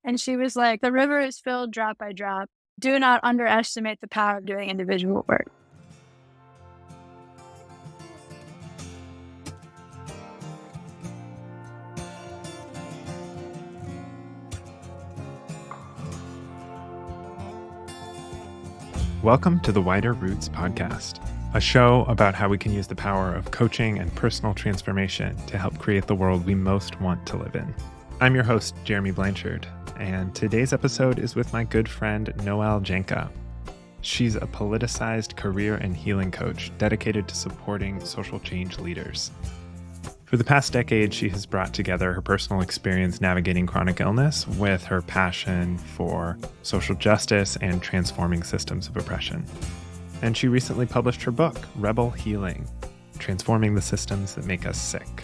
And she was like, the river is filled drop by drop. Do not underestimate the power of doing individual work. Welcome to the Wider Roots podcast, a show about how we can use the power of coaching and personal transformation to help create the world we most want to live in. I'm your host, Jeremy Blanchard, and today's episode is with my good friend, Noëlle Janka. She's a politicized career and healing coach dedicated to supporting social change leaders. For the past decade, she has brought together her personal experience navigating chronic illness with her passion for social justice and transforming systems of oppression. And she recently published her book, Rebel Healing: Transforming the Systems That Make Us Sick.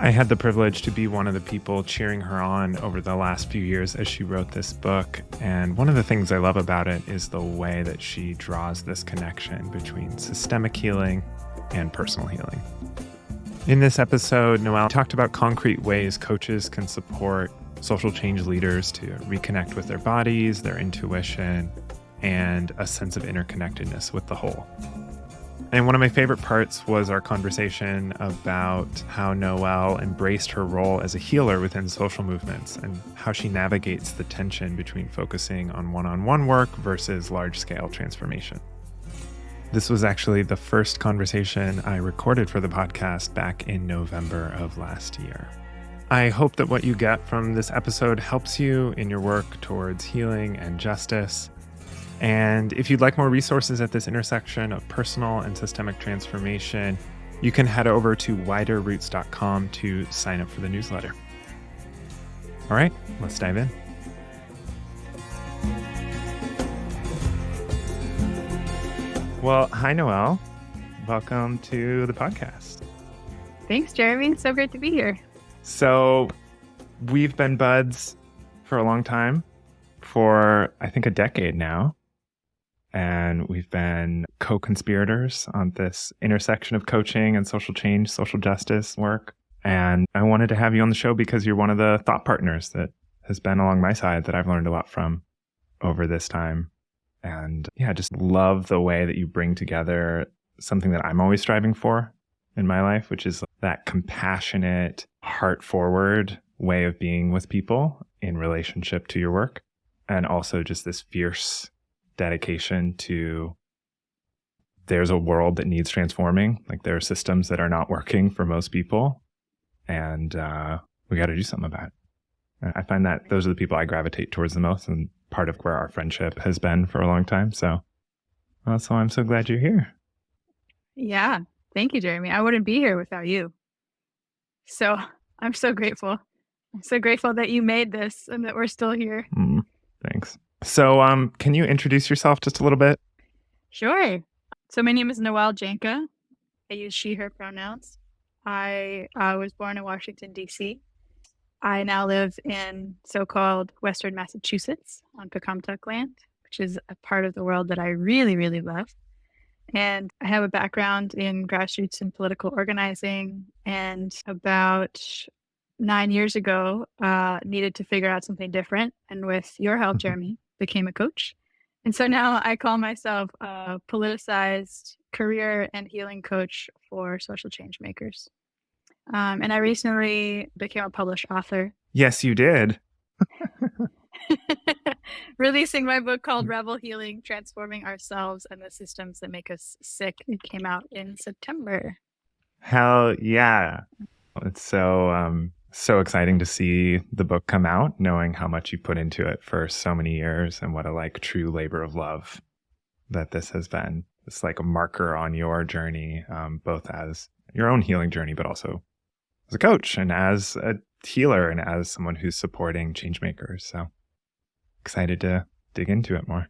I had the privilege to be one of the people cheering her on over the last few years as she wrote this book. And one of the things I love about it is the way that she draws this connection between systemic healing and personal healing. In this episode, Noëlle talked about concrete ways coaches can support social change leaders to reconnect with their bodies, their intuition, and a sense of interconnectedness with the whole. And one of my favorite parts was our conversation about how Noëlle embraced her role as a healer within social movements and how she navigates the tension between focusing on one-on-one work versus large-scale transformation. This was actually the first conversation I recorded for the podcast back in November of last year. I hope that what you get from this episode helps you in your work towards healing and justice. And if you'd like more resources at this intersection of personal and systemic transformation, you can head over to widerroots.com to sign up for the newsletter. All right, let's dive in. Well, hi, Noëlle. Welcome to the podcast. Thanks, Jeremy. So great to be here. So we've been buds for a long time, for I think a decade now. And we've been co-conspirators on this intersection of coaching and social change, social justice work. And I wanted to have you on the show because you're one of the thought partners that has been along my side that I've learned a lot from over this time. And yeah, just love the way that you bring together something that I'm always striving for in my life, which is that compassionate, heart-forward way of being with people in relationship to your work. And also just this fierce dedication to there's a world that needs transforming. Like there are systems that are not working for most people. And we got to do something about it. I find that those are the people I gravitate towards the most, and part of where our friendship has been for a long time. So I'm so glad you're here. Yeah. Thank you, Jeremy. I wouldn't be here without you. So I'm so grateful. I'm so grateful that you made this and that we're still here. Thanks. So can you introduce yourself just a little bit? Sure. So my name is Noëlle Janka. I use she, her pronouns. I was born in Washington, D.C. I now live in so-called Western Massachusetts on Pocumtuck land, which is a part of the world that I really, really love. And I have a background in grassroots and political organizing, and about 9 years ago, needed to figure out something different. And with your help, Jeremy, became a coach. And so now I call myself a politicized career and healing coach for social change makers. And I recently became a published author. Yes, you did. Releasing my book called Rebel Healing: Transforming Ourselves and the Systems That Make Us Sick. It came out in September. Hell yeah. It's so exciting to see the book come out, knowing how much you put into it for so many years and what a true labor of love that this has been. It's like a marker on your journey, both as your own healing journey, but also as a coach and as a healer and as someone who's supporting change makers. So excited to dig into it more.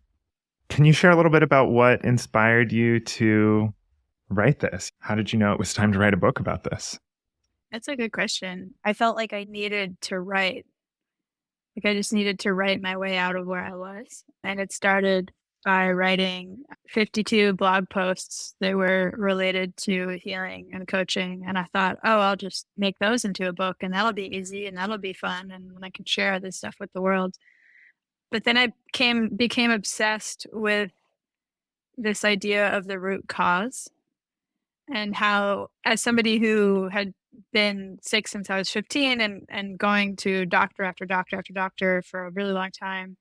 Can you share a little bit about what inspired you to write this? How did you know it was time to write a book about this? That's a good question. I felt like I needed to write. Like I just needed to write my way out of where I was. And it started by writing 52 blog posts that were related to healing and coaching. And I thought, oh, I'll just make those into a book and that'll be easy and that'll be fun. And I can share this stuff with the world. But then I became obsessed with this idea of the root cause and how, as somebody who had been sick since I was 15 and going to doctor after doctor after doctor for a really long time,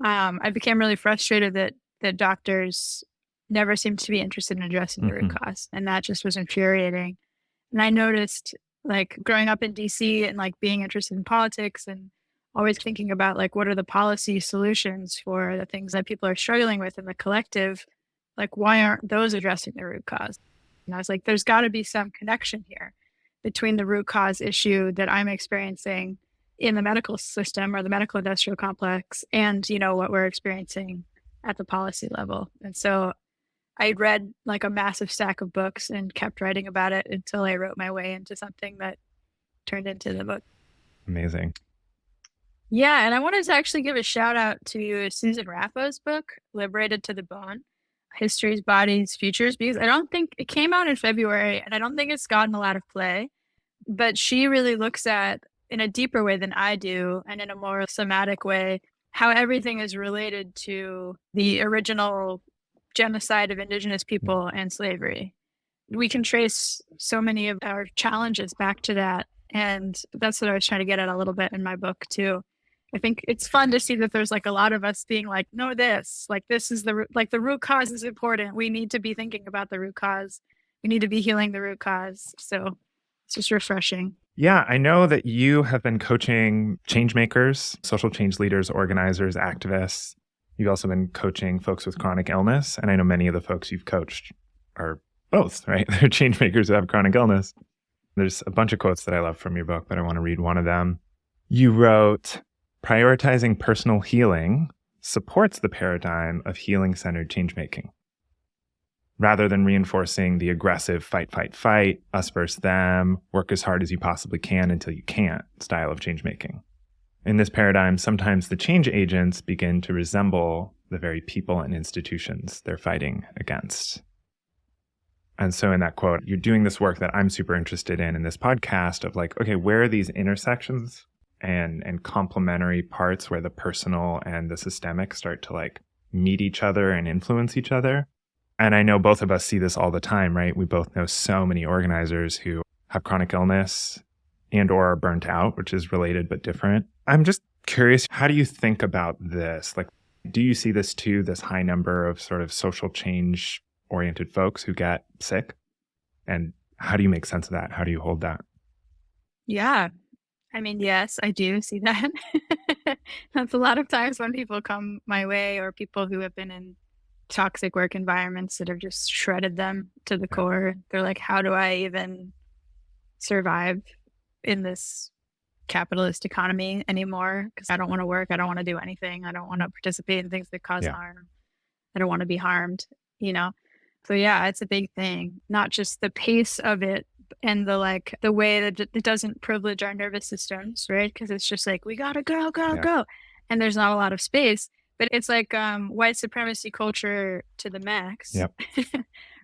I became really frustrated that doctors never seemed to be interested in addressing the root cause. And that just was infuriating. And I noticed, like, growing up in DC and like being interested in politics and always thinking about like what are the policy solutions for the things that people are struggling with in the collective, like why aren't those addressing the root cause? And I was like, there's got to be some connection here between the root cause issue that I'm experiencing in the medical system or the medical industrial complex and, you know, what we're experiencing at the policy level. And so I read like a massive stack of books and kept writing about it until I wrote my way into something that turned into the book. Amazing. Yeah, and I wanted to actually give a shout out to Susan Raffo's book, Liberated to the Bone, Histories, Bodies, Futures, because I don't think it came out in February and I don't think it's gotten a lot of play, but she really looks at, in a deeper way than I do and in a more somatic way, how everything is related to the original genocide of indigenous people and slavery. We can trace so many of our challenges back to that. And that's what I was trying to get at a little bit in my book too. I think it's fun to see that there's like a lot of us being like, no, this is the root cause is important. We need to be thinking about the root cause. We need to be healing the root cause. So it's just refreshing. Yeah, I know that you have been coaching change makers, social change leaders, organizers, activists. You've also been coaching folks with chronic illness. And I know many of the folks you've coached are both, right? They're change makers who have chronic illness. There's a bunch of quotes that I love from your book, but I want to read one of them. You wrote, prioritizing personal healing supports the paradigm of healing-centered change-making. Rather than reinforcing the aggressive fight, us versus them, work as hard as you possibly can until you can't style of change-making. In this paradigm, sometimes the change agents begin to resemble the very people and institutions they're fighting against. And so in that quote, you're doing this work that I'm super interested in this podcast of like, okay, where are these intersections and complementary parts where the personal and the systemic start to like meet each other and influence each other? And I know both of us see this all the time, right? We both know so many organizers who have chronic illness and or are burnt out, which is related but different. I'm just curious, how do you think about this? Like, do you see this too, this high number of sort of social change oriented folks who get sick? And how do you make sense of that? How do you hold that? Yeah. I mean, yes, I do see that. That's a lot of times when people come my way or people who have been in toxic work environments that have just shredded them to the core. They're like, how do I even survive in this capitalist economy anymore? Because I don't want to work. I don't want to do anything. I don't want to participate in things that cause harm. I don't want to be harmed, you know? So yeah, it's a big thing. Not just the pace of it and the way that it doesn't privilege our nervous systems, right? Because it's just like, we gotta go. And there's not a lot of space. But it's like white supremacy culture to the max. Yep.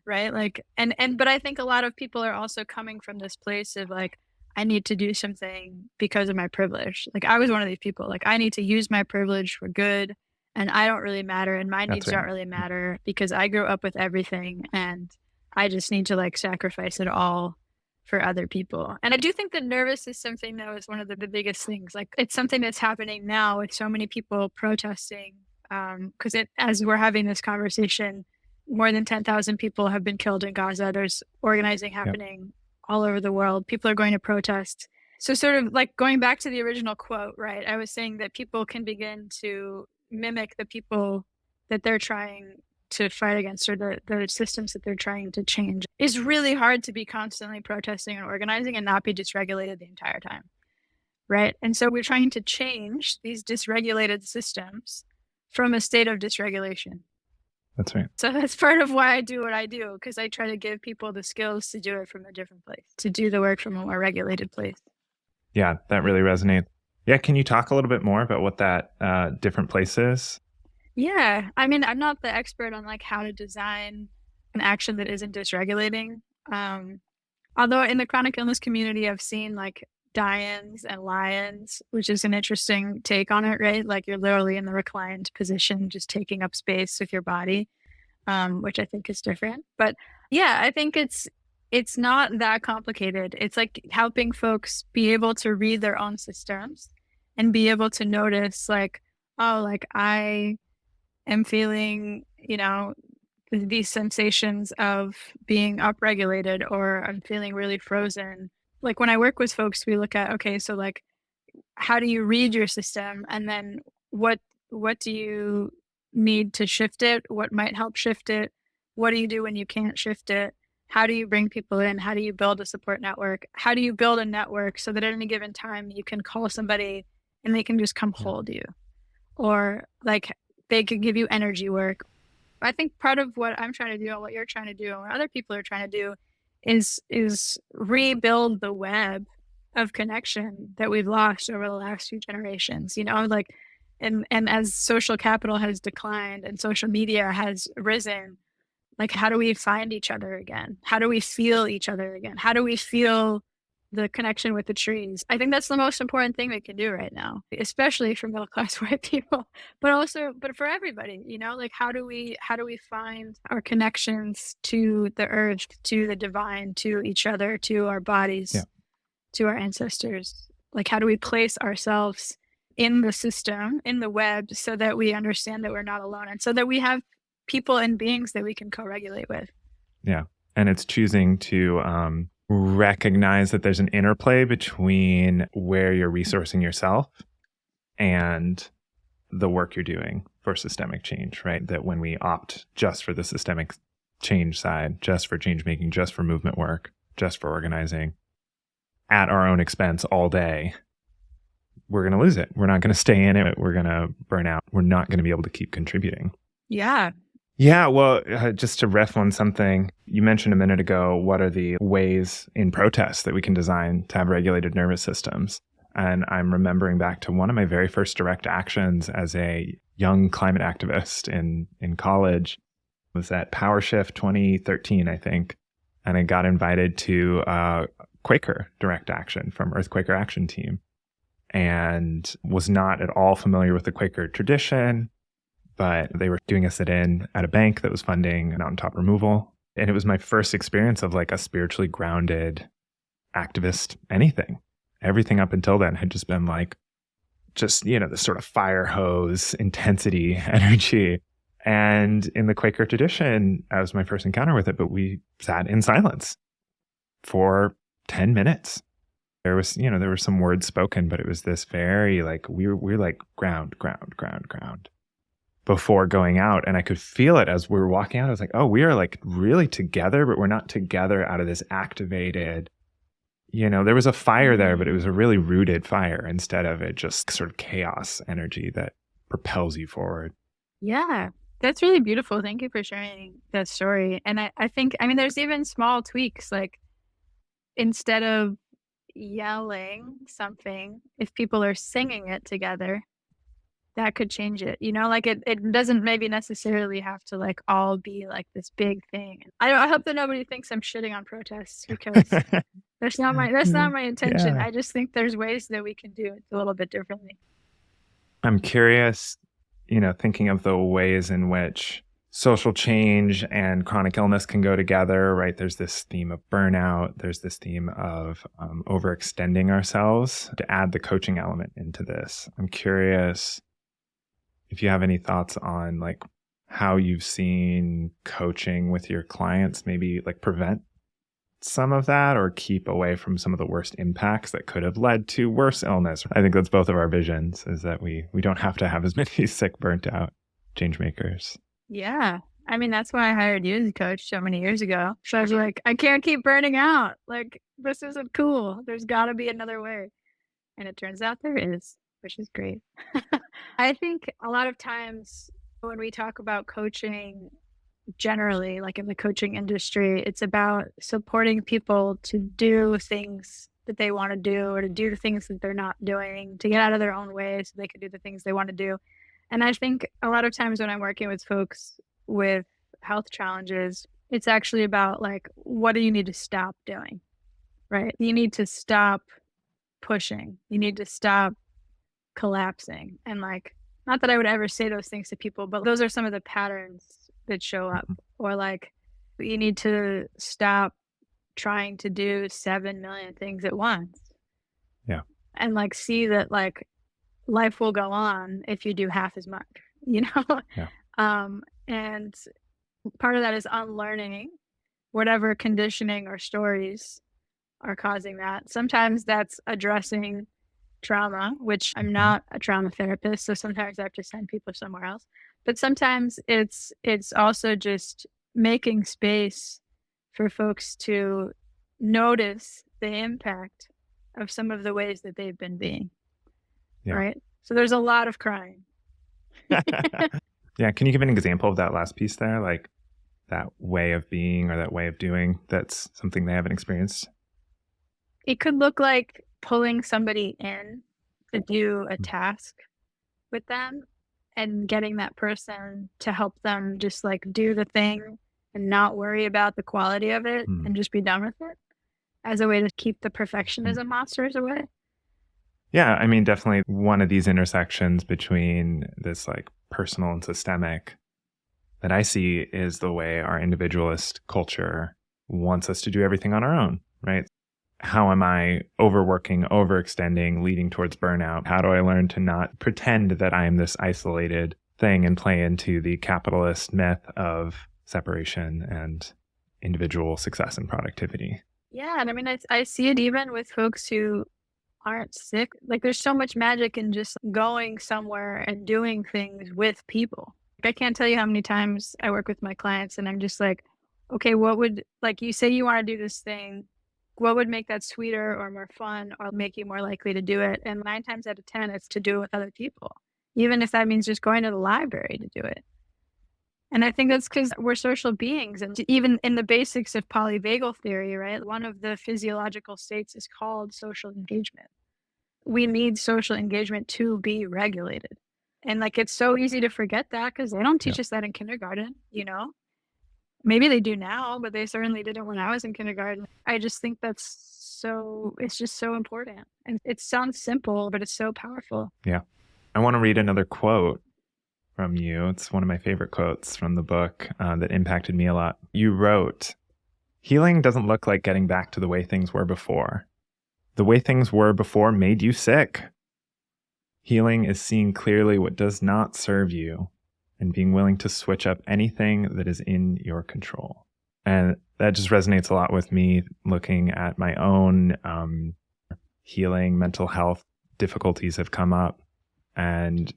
Right? Like, but I think a lot of people are also coming from this place of like, I need to do something because of my privilege. Like, I was one of these people, like, I need to use my privilege for good and I don't really matter and my needs don't really matter because I grew up with everything and I just need to like sacrifice it all for other people. And I do think the nervous system thing though is one of the biggest things. Like, it's something that's happening now with so many people protesting because as we're having this conversation, more than 10,000 people have been killed in Gaza. There's organizing happening all over the world. People are going to protest. So sort of like going back to the original quote, right? I was saying that people can begin to mimic the people that they're trying to fight against or the systems that they're trying to change. It's really hard to be constantly protesting and organizing and not be dysregulated the entire time, right? And so we're trying to change these dysregulated systems from a state of dysregulation. That's right. So that's part of why I do what I do, because I try to give people the skills to do it from a different place, to do the work from a more regulated place. Yeah, that really resonates. Yeah, can you talk a little bit more about what that different place is? Yeah. I mean, I'm not the expert on like how to design an action that isn't dysregulating. Um, Although in the chronic illness community, I've seen like die-ins and lie-ins, which is an interesting take on it, right? Like you're literally in the reclined position, just taking up space with your body, which I think is different. But yeah, I think it's not that complicated. It's like helping folks be able to read their own systems and be able to notice like, oh, like I am feeling, these sensations of being upregulated or I'm feeling really frozen. Like when I work with folks, we look at, okay, so like how do you read your system and then what what do you need to shift it? What might help shift it? What do you do when you can't shift it? How do you bring people in? How do you build a support network? How do you build a network so that at any given time you can call somebody and they can just come Yeah. hold you? Or like they could give you energy work. I think part of what I'm trying to do and what you're trying to do and what other people are trying to do is rebuild the web of connection that we've lost over the last few generations, like and as social capital has declined and social media has risen, like, how do we find each other again? How do we feel each other again? How do we feel the connection with the trees? I think that's the most important thing we can do right now, especially for middle class white people, but for everybody, like how do we find our connections to the earth, to the divine, to each other, to our Yeah. bodies, to our ancestors? Like how do we place ourselves in the system, in the web, so that we understand that we're not alone and so that we have people and beings that we can co-regulate with. Yeah. And it's choosing to recognize that there's an interplay between where you're resourcing yourself and the work you're doing for systemic change, right? That when we opt just for the systemic change side, just for change making, just for movement work, just for organizing at our own expense all day, we're going to lose it. We're not going to stay in it. We're going to burn out. We're not going to be able to keep contributing. Yeah. Yeah, well, just to riff on something you mentioned a minute ago, what are the ways in protest that we can design to have regulated nervous systems? And I'm remembering back to one of my very first direct actions as a young climate activist in college. It was at PowerShift 2013, I think. And I got invited to Quaker direct action from Earthquaker Action Team and was not at all familiar with the Quaker tradition, but they were doing a sit-in at a bank that was funding mountaintop removal. And it was my first experience of like a spiritually grounded activist anything. Everything up until then had just been like, just, this sort of fire hose intensity energy. And in the Quaker tradition, that was my first encounter with it, but we sat in silence for 10 minutes. There was, there were some words spoken, but it was this very like, we're like ground before going out. And I could feel it as we were walking out. I was like, oh, we are like really together, but we're not together out of this activated, there was a fire there, but it was a really rooted fire instead of it just sort of chaos energy that propels you forward. Yeah. That's really beautiful. Thank you for sharing that story. And I think, I mean, there's even small tweaks, like instead of yelling something, if people are singing it together, that could change it, like it doesn't maybe necessarily have to like all be like this big thing. I hope that nobody thinks I'm shitting on protests because that's not my intention. Yeah. I just think there's ways that we can do it a little bit differently. I'm curious, thinking of the ways in which social change and chronic illness can go together, right? There's this theme of burnout. There's this theme of overextending ourselves. To add the coaching element into this, I'm curious if you have any thoughts on like how you've seen coaching with your clients maybe like prevent some of that or keep away from some of the worst impacts that could have led to worse illness. I think that's both of our visions, is that we don't have to have as many sick, burnt out change makers. Yeah. I mean, that's why I hired you as a coach so many years ago. So I was like, I can't keep burning out. Like, this isn't cool. There's got to be another way. And it turns out there is, which is great. I think a lot of times when we talk about coaching generally, like in the coaching industry, it's about supporting people to do things that they want to do or to do the things that they're not doing, to get out of their own way so they can do the things they want to do. And I think a lot of times when I'm working with folks with health challenges, it's actually about like, what do you need to stop doing? Right? You need to stop pushing. You need to stop collapsing. And like, not that I would ever say those things to people, but those are some of the patterns that show up. Mhm. Or like, you need to stop trying to do 7 million things at once Yeah. and like see that like life will go on if you do half as much, you know? Yeah. And part of that is unlearning whatever conditioning or stories are causing that. Sometimes that's addressing trauma, which I'm Mhm. not a trauma therapist, so sometimes I have to send people somewhere else. But sometimes it's also just making space for folks to notice the impact of some of the ways that they've been being, Yeah. right? So there's a lot of crying. Yeah. Can you give an example of that last piece there? Like that way of being or that way of doing that's something they haven't experienced? It could look like pulling somebody in to do a Mm. task with them and getting that person to help them just like do the thing and not worry about the quality of it Mm. and just be done with it as a way to keep the Mm. perfectionism monsters away. Yeah. I mean, definitely one of these intersections between this like personal and systemic that I see is the way our individualist culture wants us to do everything on our own, right? How am I overworking, overextending, leading towards burnout? How do I learn to not pretend that I am this isolated thing and play into the capitalist myth of separation and individual success and productivity? Yeah, and I mean, I see it even with folks who aren't sick. Like, there's so much magic in just going somewhere and doing things with people. Like, I can't tell you how many times I work with my clients and I'm just like, okay, what would, like, you say you want to do this thing, what would make that sweeter or more fun or make you more likely to do it? And 9 times out of 10, it's to do it with other people, even if that means just going to the library to do it. And I think that's because we're social beings, and even in the basics of polyvagal theory, right? One of the physiological states is called social engagement. We need social engagement to be regulated. And like it's so easy to forget that because they don't Yeah. teach us that in kindergarten, you know? Maybe they do now, but they certainly didn't when I was in kindergarten. I just think it's just so important. And it sounds simple, but it's so powerful. Yeah. I want to read another quote from you. It's one of my favorite quotes from the book that impacted me a lot. You wrote, "Healing doesn't look like getting back to the way things were before. The way things were before made you sick. Healing is seeing clearly what does not serve you and being willing to switch up anything that is in your control." And that just resonates a lot with me looking at my own healing, mental health difficulties have come up. And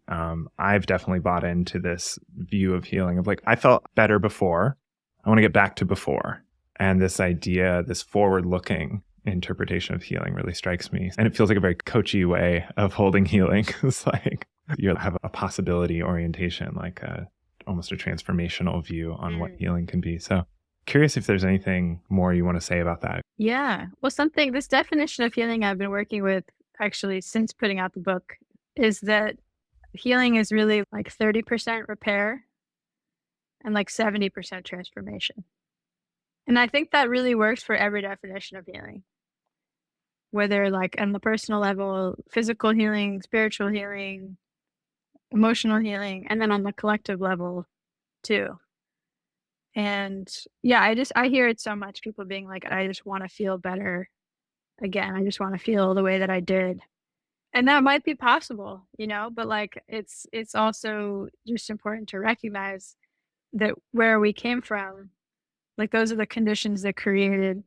I've definitely bought into this view of healing of like, I felt better before. I want to get back to before. And this idea, this forward looking interpretation of healing really strikes me. And it feels like a very coachy way of holding healing. It's like you have a possibility orientation, like almost a transformational view on what Mm. healing can be. So curious if there's anything more you want to say about that. Yeah. Well, this definition of healing I've been working with actually since putting out the book is that healing is really like 30% repair and like 70% transformation. And I think that really works for every definition of healing, whether like on the personal level, physical healing, spiritual healing, emotional healing, and then on the collective level too. And yeah, I hear it so much, people being like, I just want to feel better again. I just want to feel the way that I did. And that might be possible, you know, but like it's also just important to recognize that where we came from, like those are the conditions that created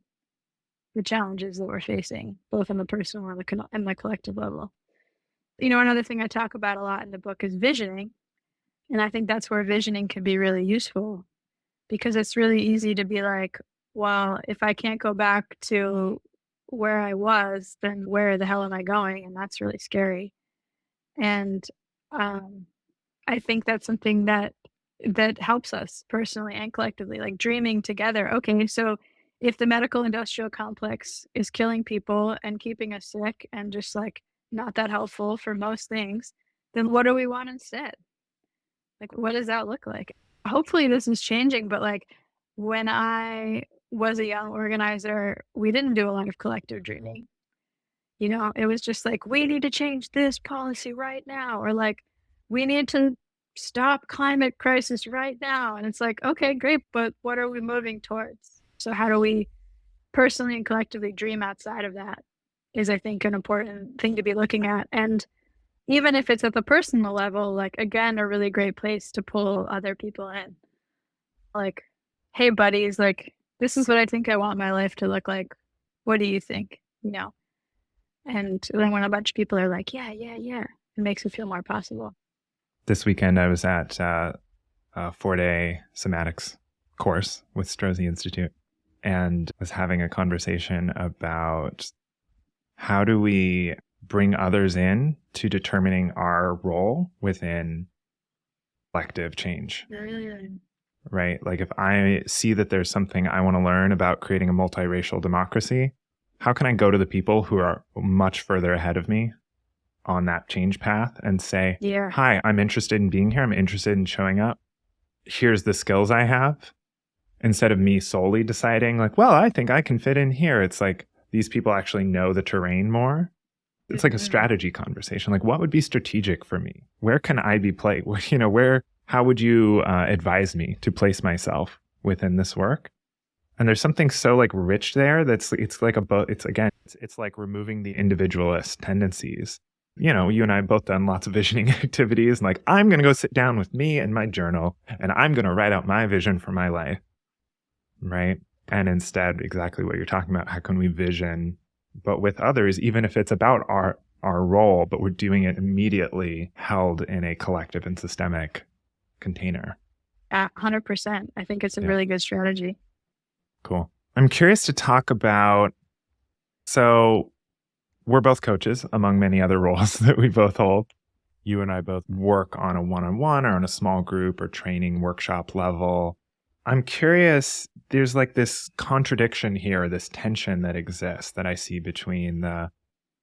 the challenges that we're facing, both on the personal and and the collective level. You know, another thing I talk about a lot in the book is visioning. And I think that's where visioning can be really useful because it's really easy to be like, well, if I can't go back to where I was, then where the hell am I going? And that's really scary. And um, I think that's something that helps us personally and collectively, like dreaming together. Okay, so if the medical industrial complex is killing people and keeping us sick and just like not that helpful for most things, then what do we want instead? Like, what does that look like? Hopefully this is changing, but like when I was a young organizer, we didn't do a lot of collective dreaming. It was just like, we need to change this policy right now, or like, we need to stop climate crisis right now. And it's like, okay, great, but what are we moving towards? So how do we personally and collectively dream outside of that is, I think, an important thing to be looking at. And even if it's at the personal level, like, again, a really great place to pull other people in. Like, hey, buddies, like, this is what I think I want my life to look like. What do you think? And then when a bunch of people are like, yeah, yeah, yeah, it makes it feel more possible. This weekend, I was at a 4-day somatics course with Strozzi Institute and was having a conversation about how do we bring others in to determining our role within collective change. Right? Like if I see that there's something I want to learn about creating a multiracial democracy, how can I go to the people who are much further ahead of me on that change path and say, Yeah. hi, I'm interested in being here. I'm interested in showing up. Here's the skills I have. Instead of me solely deciding like, well, I think I can fit in here. It's like these people actually know the terrain more. It's like a strategy conversation. Like, what would be strategic for me? Where can I be placed? How would you advise me to place myself within this work? And there's something so like rich there it's like removing the individualist tendencies. You and I have both done lots of visioning activities, and like, I'm going to go sit down with me and my journal and I'm going to write out my vision for my life. Right. And instead, exactly what you're talking about, how can we vision, but with others, even if it's about our role, but we're doing it immediately held in a collective and systemic container. 100%. I think it's a really good strategy. Cool. I'm curious to talk about, so we're both coaches among many other roles that we both hold. You and I both work on a one-on-one or on a small group or training workshop level. I'm curious, there's like this contradiction here, this tension that exists that I see between the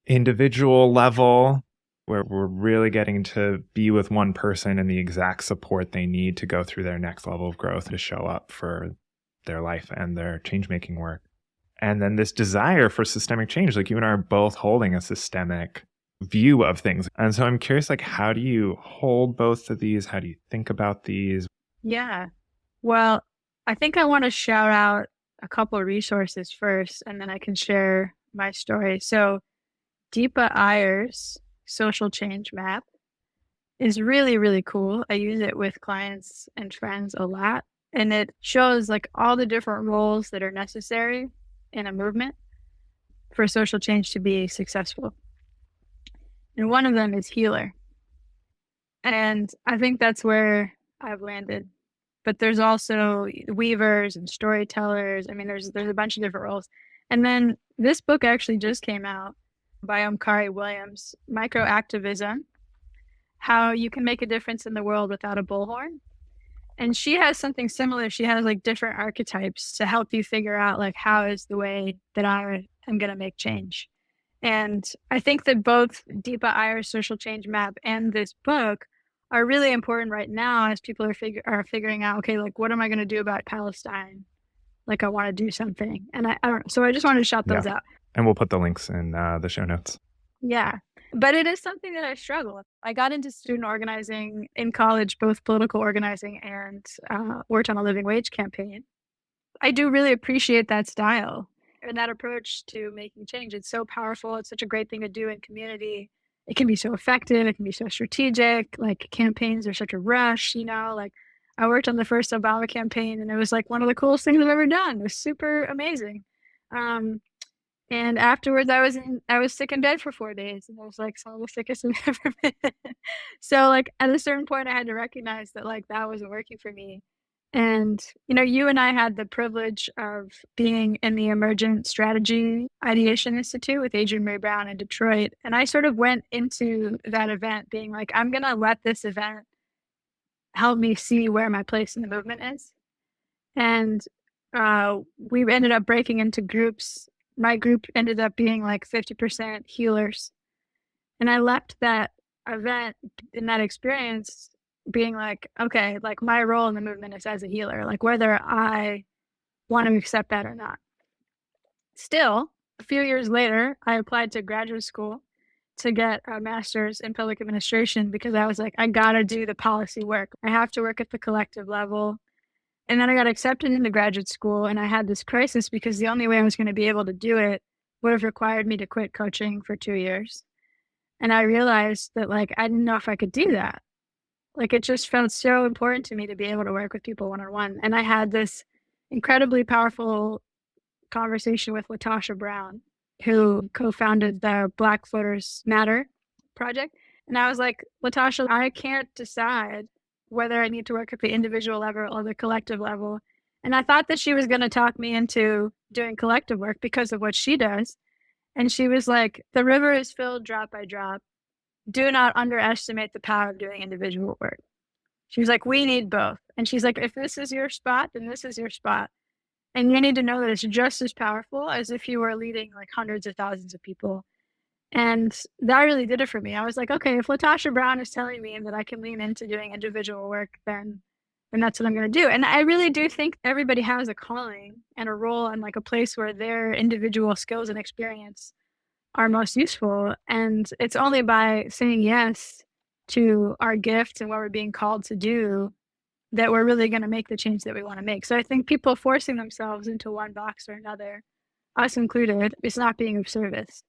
individual level where we're really getting to be with one person and the exact support they need to go through their next level of growth to show up for their life and their change-making work. And then this desire for systemic change, like you and I are both holding a systemic view of things. And so I'm curious, like, how do you hold both of these? How do you think about these? Yeah. Well, I think I want to shout out a couple of resources first, and then I can share my story. So Deepa Iyer's social change map is really, really cool. I use it with clients and friends a lot. And it shows like all the different roles that are necessary in a movement for social change to be successful. And one of them is healer. And I think that's where I've landed. But there's also weavers and storytellers. I mean, there's a bunch of different roles. And then this book actually just came out by Omkari Williams, Activism, How You Can Make a Difference in the World Without a Bullhorn. And she has something similar. She has like different archetypes to help you figure out like, how is the way that I am going to make change. And I think that both Deepa Iyer's social change map and this book are really important right now as people are figuring out, okay, like, what am I going to do about Palestine? Like, I want to do something. And I don't, so I just wanted to shout those out. And we'll put the links in the show notes. Yeah. But it is something that I struggle with. I got into student organizing in college, both political organizing and worked on a living wage campaign. I do really appreciate that style and that approach to making change. It's so powerful. It's such a great thing to do in community. It can be so effective. It can be so strategic. Like, campaigns are such a rush, like I worked on the first Obama campaign and it was like one of the coolest things I've ever done. It was super amazing. And afterwards, I was sick in bed for 4 days, and I was like some of the sickest I've ever been. So like at a certain point, I had to recognize that like that wasn't working for me. And you and I had the privilege of being in the Emergent Strategy Ideation Institute with Adrienne Maree Brown in Detroit, and I sort of went into that event being like, I'm gonna let this event help me see where my place in the movement is. And we ended up breaking into groups. My group ended up being like 50% healers. And I left that event in that experience being like, okay, like my role in the movement is as a healer, like whether I want to accept that or not. Still, a few years later, I applied to graduate school to get a master's in public administration because I was like, I gotta do the policy work. I have to work at the collective level. And then I got accepted into graduate school, and I had this crisis because the only way I was going to be able to do it would have required me to quit coaching for 2 years. And I realized that, like, I didn't know if I could do that. Like, it just felt so important to me to be able to work with people one-on-one. And I had this incredibly powerful conversation with Latasha Brown, who co-founded the Black Voters Matter project. And I was like, Latasha, I can't decide whether I need to work at the individual level or the collective level. And I thought that she was going to talk me into doing collective work because of what she does. And she was like, the river is filled drop by drop. Do not underestimate the power of doing individual work. She was like, we need both. And she's like, if this is your spot, then this is your spot. And you need to know that it's just as powerful as if you were leading like hundreds of thousands of people. And that really did it for me. I was like, okay, if Latasha Brown is telling me that I can lean into doing individual work, then that's what I'm going to do. And I really do think everybody has a calling and a role and like a place where their individual skills and experience are most useful. And it's only by saying yes to our gifts and what we're being called to do that we're really going to make the change that we want to make. So I think people forcing themselves into one box or another, us included, is not being of service.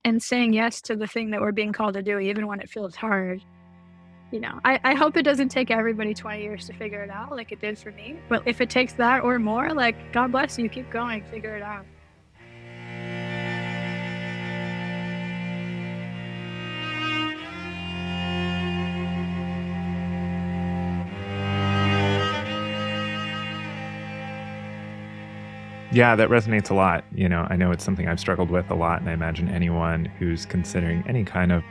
And saying yes to the thing that we're being called to do, even when it feels hard. You know, I hope it doesn't take everybody 20 years to figure it out like it did for me. But if it takes that or more, like, God bless you, keep going, figure it out. Yeah, that resonates a lot. You know, I know it's something I've struggled with a lot, and I imagine anyone who's considering any kind of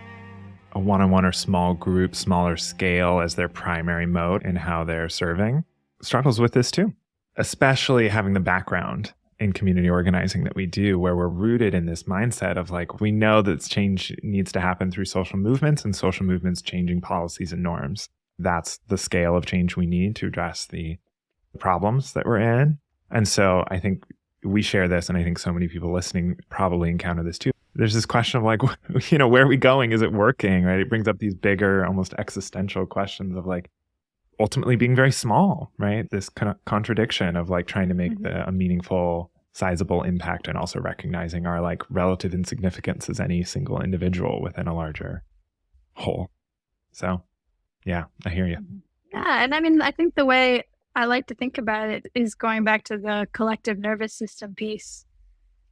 a one-on-one or small group, smaller scale as their primary mode in how they're serving struggles with this too, especially having the background in community organizing that we do, where we're rooted in this mindset of like, we know that change needs to happen through social movements and social movements changing policies and norms. That's the scale of change we need to address the problems that we're in. And so I think we share this, and I think so many people listening probably encounter this too. There's this question of like, you know, where are we going? Is it working? Right? It brings up these bigger, almost existential questions of like ultimately being very small, right? This kind of contradiction of like trying to make a meaningful, sizable impact and also recognizing our like relative insignificance as any single individual within a larger whole. So yeah, I hear you. Yeah. And I mean, I think the way I like to think about it is going back to the collective nervous system piece.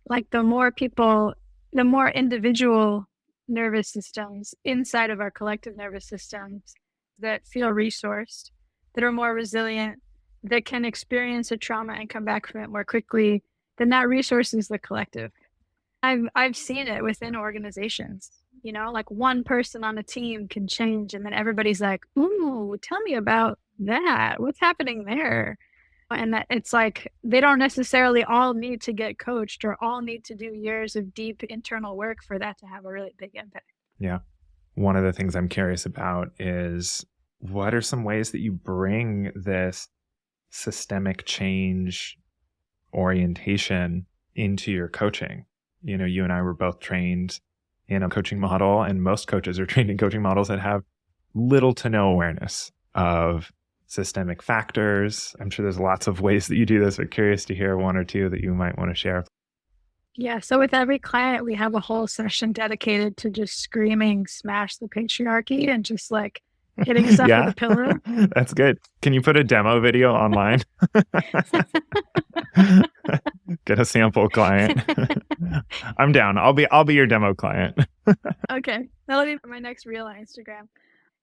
Like the more people, the more individual nervous systems inside of our collective nervous systems that feel resourced, that are more resilient, that can experience a trauma and come back from it more quickly, then that resource is the collective. I've seen it within organizations. You know, like one person on a team can change, and then everybody's like, "Ooh, tell me about that. What's happening there?" And that it's like they don't necessarily all need to get coached or all need to do years of deep internal work for that to have a really big impact. Yeah. One of the things I'm curious about is what are some ways that you bring this systemic change orientation into your coaching? You know, you and I were both trained in a coaching model, and most coaches are trained in coaching models that have little to no awareness of systemic factors. I'm sure there's lots of ways that you do this, but curious to hear one or two that you might want to share. Yeah. So with every client, we have a whole session dedicated to just screaming, smash the patriarchy and just like hitting stuff with a pillow. That's good. Can you put a demo video online? Get a sample client. I'm down. I'll be your demo client. Okay. That'll be my next reel on Instagram.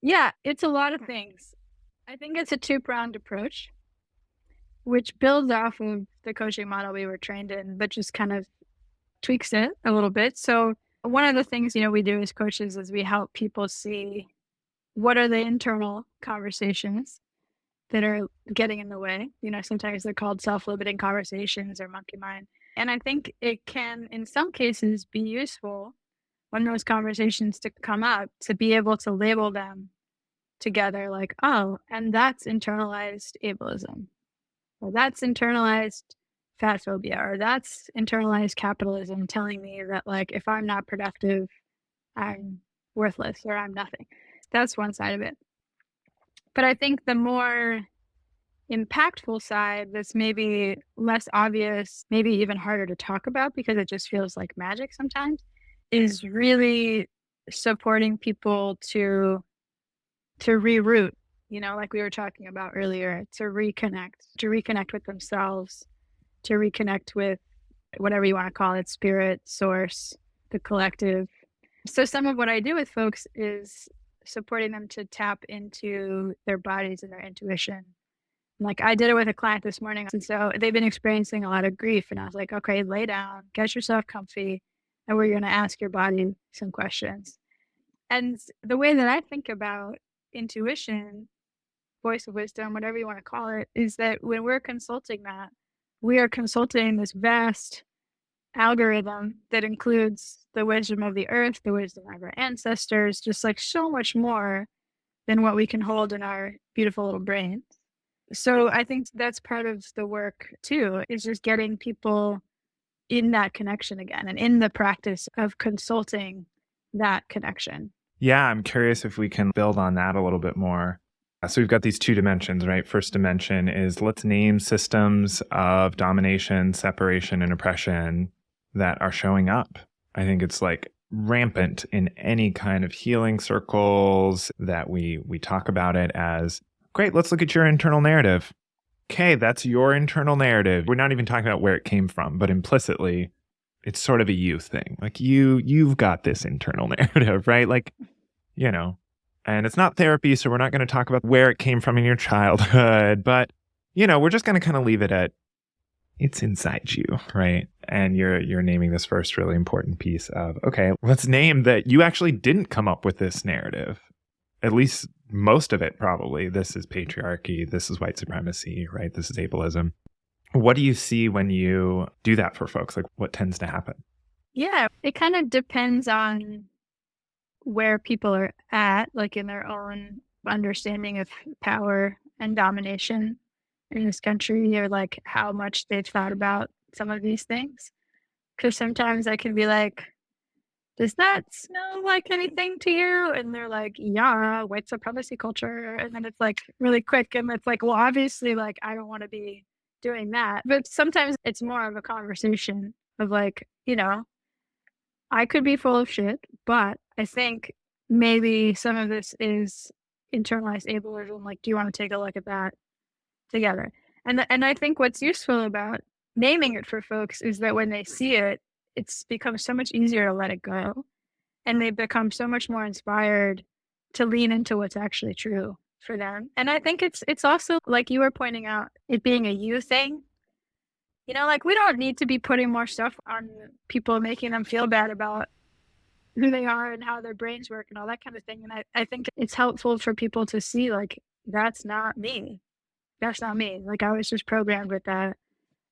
Yeah, it's a lot of things. I think it's a two-pronged approach, which builds off of the coaching model we were trained in, but just kind of tweaks it a little bit. So one of the things, you know, we do as coaches is we help people see what are the internal conversations that are getting in the way. You know, sometimes they're called self-limiting conversations or monkey mind. And I think it can, in some cases, be useful when those conversations to come up to be able to label them, together like, oh, and that's internalized ableism, or that's internalized fat phobia, or that's internalized capitalism telling me that like if I'm not productive, I'm worthless or I'm nothing. That's one side of it. But I think the more impactful side that's maybe less obvious, maybe even harder to talk about because it just feels like magic sometimes, is really supporting people to reroute, like we were talking about earlier, to reconnect with themselves, to reconnect with whatever you want to call it, spirit, source, the collective. So some of what I do with folks is supporting them to tap into their bodies and their intuition. Like I did it with a client this morning. And so they've been experiencing a lot of grief. And I was like, okay, lay down, get yourself comfy. And we're going to ask your body some questions. And the way that I think about intuition, voice of wisdom, whatever you want to call it, is that when we're consulting that, we are consulting this vast algorithm that includes the wisdom of the earth, the wisdom of our ancestors, just like so much more than what we can hold in our beautiful little brains. So I think that's part of the work too, is just getting people in that connection again and in the practice of consulting that connection. Yeah, I'm curious if we can build on that a little bit more. So we've got these two dimensions, right? First dimension is let's name systems of domination, separation, and oppression that are showing up. I think it's like rampant in any kind of healing circles that we talk about it as, great, let's look at your internal narrative. Okay, that's your internal narrative. We're not even talking about where it came from, but implicitly, it's sort of a you thing. Like you've got this internal narrative, right? Like, and it's not therapy, so we're not going to talk about where it came from in your childhood, but, we're just going to kind of leave it at it's inside you, right? And you're naming this first really important piece of, okay, let's name that you actually didn't come up with this narrative. At least most of it, probably. This is patriarchy. This is white supremacy, right? This is ableism. What do you see when you do that for folks? Like what tends to happen? Yeah, it kind of depends on where people are at, like in their own understanding of power and domination in this country, or like how much they've thought about some of these things. Because sometimes I can be like, does that smell like anything to you? And they're like, yeah, white supremacy culture. And then it's like really quick. And it's like, well, obviously, like, I don't want to be doing that. But sometimes it's more of a conversation of like, I could be full of shit, but I think maybe some of this is internalized ableism. Like, do you want to take a look at that together? And I think what's useful about naming it for folks is that when they see it, it's become so much easier to let it go. And they become so much more inspired to lean into what's actually true for them. And I think it's also, like you were pointing out, it being a you thing. Like we don't need to be putting more stuff on people, making them feel bad about who they are and how their brains work and all that kind of thing. And I think it's helpful for people to see, like, that's not me. That's not me. Like I was just programmed with that.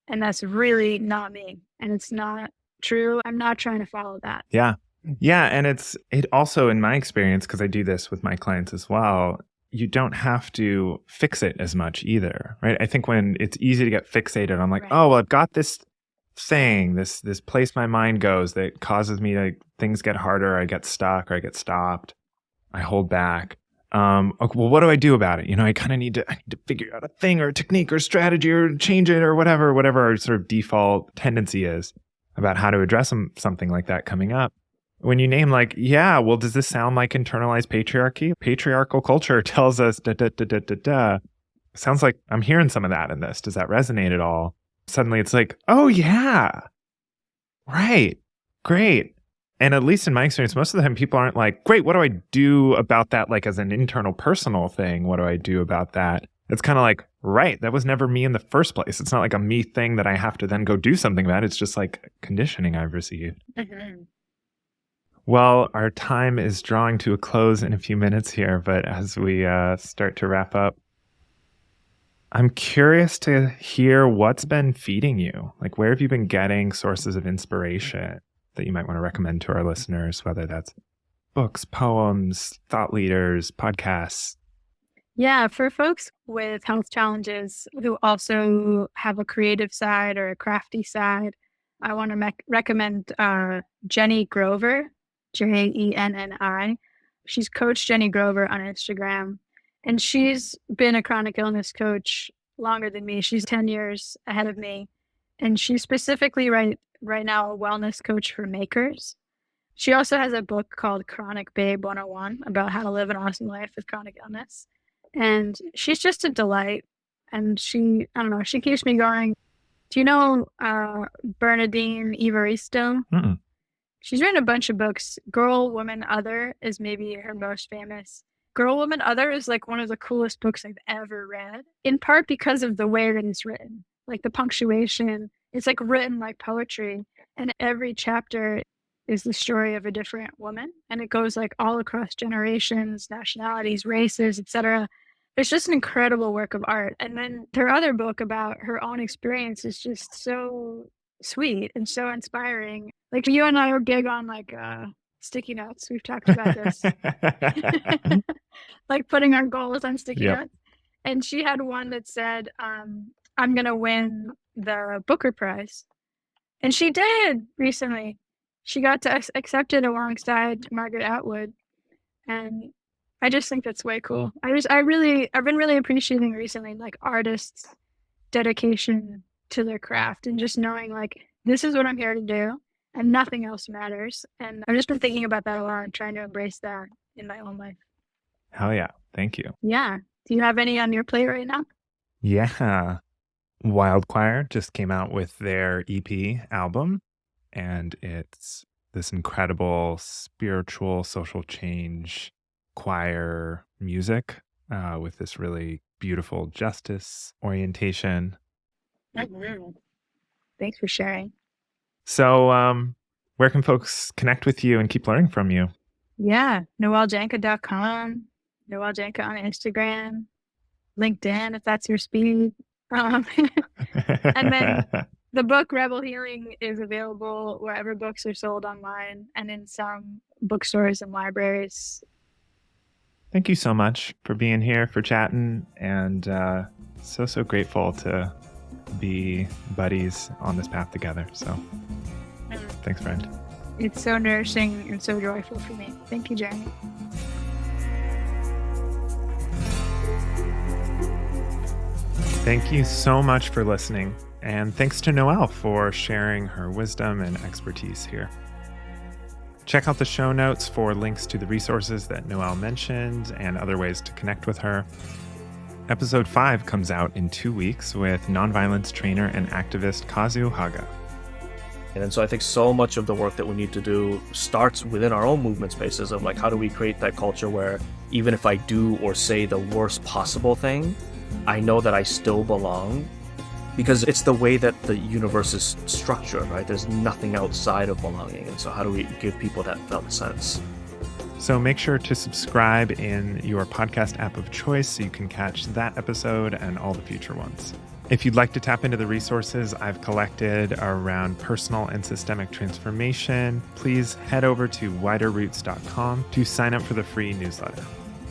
And that's really not me. And it's not true. I'm not trying to follow that. Yeah. Yeah. And it also, in my experience, because I do this with my clients as well, you don't have to fix it as much either, right? I think when it's easy to get fixated on like, right, oh, well, I've got this thing, this place my mind goes that causes me to, things get harder, I get stuck or I get stopped, I hold back. Okay, well, what do I do about it? I kind of need to figure out a thing or a technique or a strategy or change it or whatever our sort of default tendency is about how to address something like that coming up. When you name like, yeah, well, does this sound like internalized patriarchy? Patriarchal culture tells us da da da da da da. Sounds like I'm hearing some of that in this. Does that resonate at all? Suddenly it's like, oh yeah, right, great. And at least in my experience, most of the time people aren't like, great, what do I do about that? Like as an internal personal thing, what do I do about that? It's kind of like, right, that was never me in the first place. It's not like a me thing that I have to then go do something about. It's just like conditioning I've received. Mm-hmm. Well, our time is drawing to a close in a few minutes here, but as we start to wrap up, I'm curious to hear what's been feeding you. Like, where have you been getting sources of inspiration that you might want to recommend to our listeners, whether that's books, poems, thought leaders, podcasts, Yeah, for folks with health challenges who also have a creative side or a crafty side, I want to recommend Jenny Grover, Jenni. She's Coach Jenny Grover on Instagram, and she's been a chronic illness coach longer than me. She's 10 years ahead of me, and she's specifically right now a wellness coach for makers. She also has a book called Chronic Babe 101 about how to live an awesome life with chronic illness. And she's just a delight. And I don't know, she keeps me going. Do you know Bernadine Evaristo? Mm-mm. She's written a bunch of books. Girl, Woman, Other is maybe her most famous. Girl, Woman, Other is like one of the coolest books I've ever read, in part because of the way that it's written. Like the punctuation, it's like written like poetry. And every chapter is the story of a different woman. And it goes like all across generations, nationalities, races, etc. It's just an incredible work of art. And then her other book about her own experience is just so sweet and so inspiring. Like you and I are big on like sticky notes. We've talked about this. Like putting our goals on sticky Yep. notes. And she had one that said, I'm going to win the Booker Prize. And she did recently. She got to accepted alongside Margaret Atwood. And I just think that's way cool. I've been really appreciating recently like artists' dedication to their craft and just knowing like this is what I'm here to do and nothing else matters. And I've just been thinking about that a lot and trying to embrace that in my own life. Hell yeah. Thank you. Yeah. Do you have any on your plate right now? Yeah. Wildchoir just came out with their EP album, and it's this incredible spiritual social change choir music with this really beautiful justice orientation. Thanks for sharing. So where can folks connect with you and keep learning from you? Yeah. NoelleJanka.com, Noëlle Janka on Instagram, LinkedIn if that's your speed. And then the book Rebel Healing is available wherever books are sold online and in some bookstores and libraries. Thank you so much for being here, for chatting, and so grateful to be buddies on this path together. So thanks, friend. It's so nourishing and so joyful for me. Thank you, Jeremy. Thank you so much for listening. And thanks to Noëlle for sharing her wisdom and expertise here. Check out the show notes for links to the resources that Noëlle mentioned and other ways to connect with her. Episode 5 comes out in 2 weeks with nonviolence trainer and activist Kazu Haga. And so I think so much of the work that we need to do starts within our own movement spaces of like, how do we create that culture where even if I do or say the worst possible thing, I know that I still belong, because it's the way that the universe is structured, right? There's nothing outside of belonging. And so how do we give people that felt sense? So make sure to subscribe in your podcast app of choice so you can catch that episode and all the future ones. If you'd like to tap into the resources I've collected around personal and systemic transformation, please head over to widerroots.com to sign up for the free newsletter.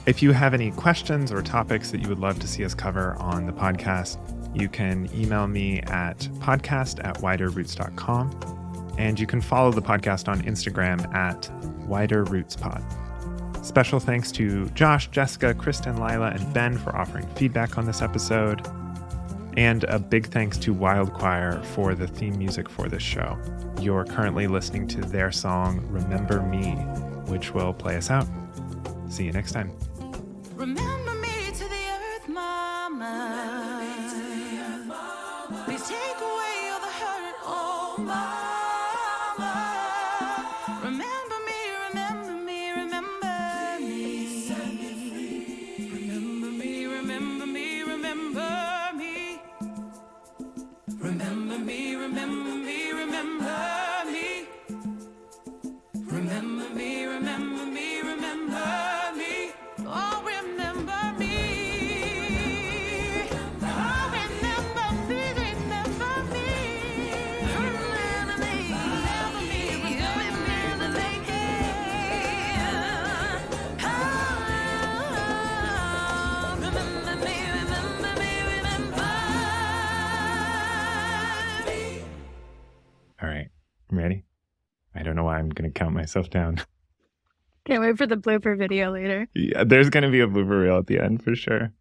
If you have any questions or topics that you would love to see us cover on the podcast, you can email me at podcast@widerroots.com, and you can follow the podcast on Instagram at widerrootspod. Special thanks to Josh, Jessica, Kristen, Lila, and Ben for offering feedback on this episode. And a big thanks to Wildchoir for the theme music for this show. You're currently listening to their song, Remember Me, which will play us out. See you next time. Remember me to the earth, mama. Please take away all the hurt, oh mama. Remember me, remember me, remember me. Remember me, remember me, remember me. Remember me, remember me, remember me. Remember me, remember me, remember me. Oh, remember me. Oh, remember me, remember me. I don't know why I'm going to count myself down. Can't wait for the blooper video later. Yeah, there's going to be a blooper reel at the end for sure.